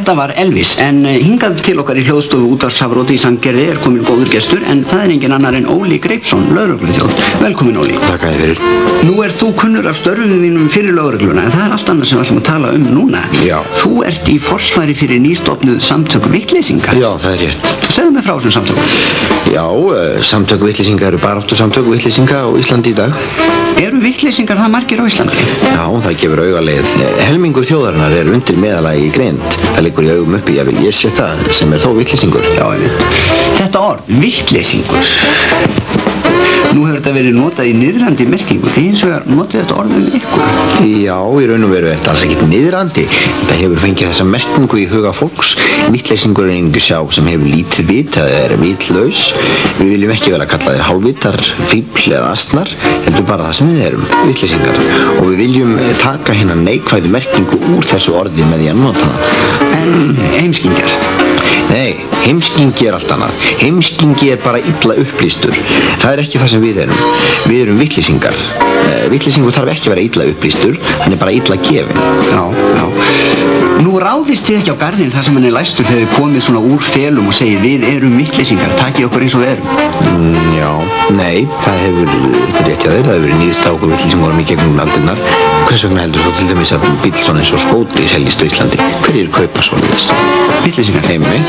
Þetta var Elvis, en hingað til okkar í hljóðstofu Útvarpsafróti í Sandgerði komin góður gestur, en það engin annar en Óli Greipsson, lögregluþjónn. Velkomin, Óli. Takk að þið fyrir. Nú þú kunnur af störfum þínum fyrir lögregluna, en það allt annað sem við ætlum að tala núna. Já. Þú ert í forsvari fyrir nýstofnuð samtök vittleysinga. Já, það rétt. Segðu mig frá þessum samtökum. Já, samtök vittleysinga eru baráttusamtök vittleysinga á Íslandi í dag. Eru vittleysingar það margir á Íslandi? Já, það gefur augaleið. Helmingur þjóðarinnar er undir meðalagi í greind. Það liggur í augum uppi, ég sé það, sem er þó vittleysingur. Já, þetta orð, vittleysingur. Nú hefur þetta verið notað í niðrandi merkingu, því hins vegar notið þetta orð ykkur. Já, í raun og veru er þetta alls ekki niðrandi. Þetta hefur fengið þessa merkingu í huga fólks. Vittleysingur er einhver sjá sem hefur lítið vit, það er vitlaus. Við viljum ekki vel að kalla þeir hálfvitar, fífl eða astnar, heldur bara það sem við erum, vittleysingar. Og við viljum taka hérna neikvæðu merkingu úr þessu orði með því að nota það. En heimskingjar? Nei, heimskingi er allt annað. Heimskingi er bara illa upplýstur. Það er ekki það sem við erum. Við erum vittleysingar. Vittleysingur þarf ekki að vera illa upplýstur, hann er bara illa gefinn. Já. Nú ráðist þið ekki á garðinn þar sem hann er læstur þegar þið komið svona úr felum og segið við erum vittleysingar, takið okkur eins og við erum. Já, nei, það hefur rétt hjá þér, það hefur verið nýðist á okkur vittleysingarum í gegnum aldirnar. Hvers vegna heldur þú til dæmis að bíll svona eins og Skóti seljist á Íslandi? Hverjir kaupa svoleiðis? Vittleysingar? Nei,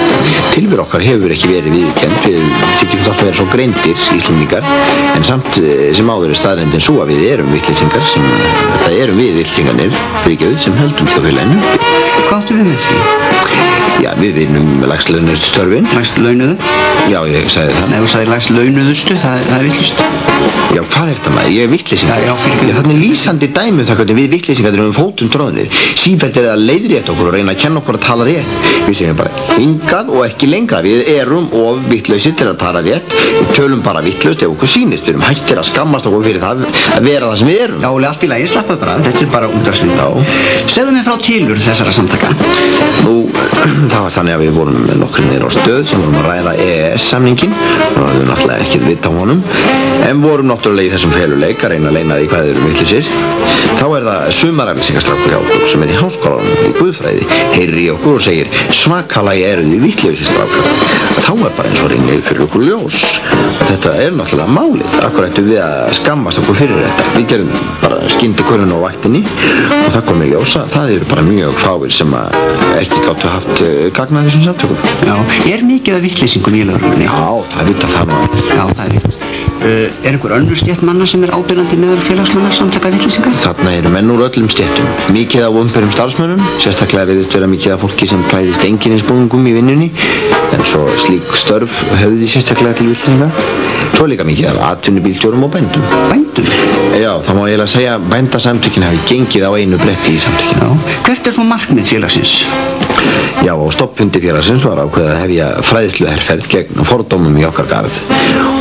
tilveru okkar hefur ekki verið viðurkennd, við þykjum alltaf verið svo greindir Íslendingar, en samt sem áður er staðreyndin sú að við erum vittleysingar, það erum við vittleysingarnir, sem höldum þjóðfélaginu. Hvað áttu við með því? Já, við vinnum lægst launuðustu störfin. Lægst launuðu? Já, ég sagði það. Nei, þú sagði lægst launuðustu, það er vittlust. Já, hvað er þetta maður? Ég er vittleysingar. Já, fyrir. Þannig lýsandi dæmi það hvernig við vittleysingar erum fótum tróðnir. Sífellt er það að leiðrétta okkur og reyna að kenna okkur að tala rétt. Við segjum bara hingað og ekki lengra. Við erum of vittlausir til að tala rétt. Við tölum bara vittlaust ef okkur sýnist. Við erum hættir að skammast okkur fyrir það að vera það sem við erum. Já, allt í lagi, slappaðu bara. Þetta er bara útvarpsmynd. Segðu mér frá tilurð þessara samtaka. Nú, það var þannig að við vorum nokkrir niður á stöð sem vorum að ræða EES-samningin og við höfum náttúrulega ekki vita á honum en vorum náttúrulega í þessum feluleik að reyna að leina því hvað þeir eru vitlausir. Þá er það sumarælsingastrákur hjá okkur sem er í háskólanum í guðfræði heyrir í okkur og segir svakalagi eru þið vitlausir strákar. Þá er bara eins og rinnið fyrir okkur ljós. Þetta er náttúrulega málið. Akkur ættum við að skammast okkur fyrir þetta. Við gerum bara skyndikönnun á vaktinni og það kom í ljós að það eru bara mjög fáir sem ekki gátu haft gagn af þessum samtökum. Já, er mikið af vitleysingum í lögreglunni? Já, það vita það nú. Já, það er rétt. Er einhver önnur stétt manna sem er ábyrgandi meðal félagsmanna samtaka vitleysinga? Þarna eru menn úr öllum stéttum. Mikið af opinberum starfsmönnum, sérstaklega virðist vera mikið af fólki sem klæðist einkennisbúningum í vinnunni, en svo slík störf höfði sérstaklega til vitleysinga. Svo líka mikið af atvinnubílstjórum og bændum. Bændum? Já, það má eiginlega segja að bændasamtökin hafi gengið á einu bretti í samtökinu. Já. Hvert er svo markmið félagsins? Já, á stoppfundi félagsins var ákveðið að hefja fræðsluherferð gegn fordómum í okkar garð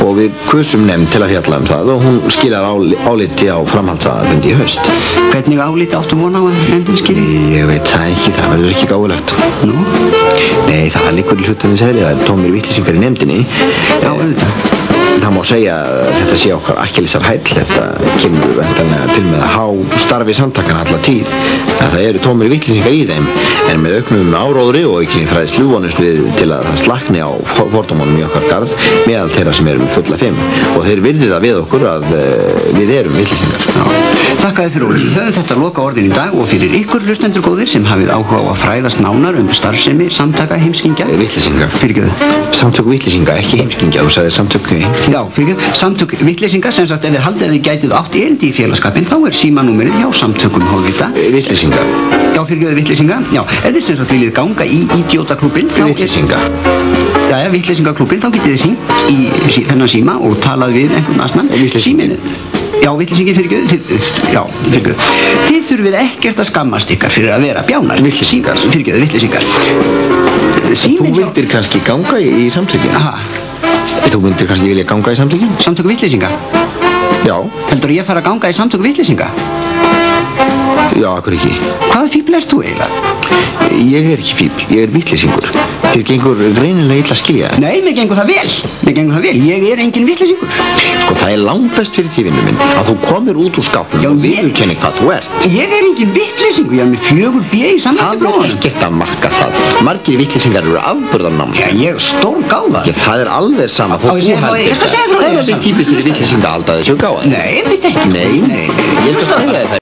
og við kusum nefnd til að fjalla það og hún skilar áliti á framhaldsaðarfundi í haust. Hvernig áliti áttu von á að nefndin skili? Ég veit það ekki, það verður ekki gáfulegt. Nú? Nei, það er líkur í hlutarnins eðli, það er tómir vitleysingar í nefndinni. Já, auðvitað. Það má segja að þetta sé okkar akkilsarhæll, þetta kemur væntanlega til með að há starfi samtakana alla tíð. Það eru tómir vitleysingar í þeim, en með auknum áróðri og ekki fræðslu vonumst við til að það slakni á fordómunum í okkar garð meðal þeirra sem eru fulla fimm. Og þeir virði það við okkur að við erum vitleysingar. Þakka þið fyrir orðin. Höfum þetta loka orðin í dag og fyrir ykkur hlustendur góðir sem hafið áhuga á að fræðast nánar starfsemi samtaka heimskingja. Vitleysinga. Fyrirgefðu. Samtök vitleysinga, ekki heimskingja. Þú sagðir samtök heimskingja. Já, fyrirgefðu. Samtök vitleysinga, sem sagt ef þið haldið að þið gætið átt erindi í félagskapinn, þá er símanúmerið hjá samtökum hálfvita. Vitleysinga. Já, fyrirgefðu vitleysinga. Já, ef þið sem sagt viljið ganga í Idiótaklúbbinn, vitleysinga. Jæja, vitleysingaklúbbinn, þá getið þið hringt í þennan síma og talað við einhvern asnan. Síminn. Já, vitleysingin fyrirgefðu, já, fyrirgefðu. Þið þurfið ekkert að skammast ykkar fyrir að vera bjánar. Vitleysingar. Fyrirgefðu, vitleysingar. Þú vildir kannski ganga í samtökin? Aha. Þú myndir kannski vilja ganga í samtökin? Samtöku vitleysinga? Já. Heldur ég fara að ganga í samtöku vitleysinga? Já, akkur ekki. Hvaða fíbl ert þú eiginlega? Ég er ekki fíbl, ég er vitleysingur. Þér gengur greinilega illa að skilja það. Nei, mér gengur það vel. Ég er engin vitleysingur. Sko, það er langbest fyrir því, vinur minn, að þú komir út úr skápnum og viðurkenni hvað þú ert. Ég er engin vitleysingur, ég er með 4 B í samvætti Það er ekkert að marka það. Margir vitleysingar eru afburðarnámsmenn. Já, ég er stór-gáfaður. Já, það er alveg sama þó þú heldur Ég skal segja frá því. Það er típist fyrir vitleysinga að halda þessu gáfaður. Nei, einmitt ekki. Nei, ég skal segja það.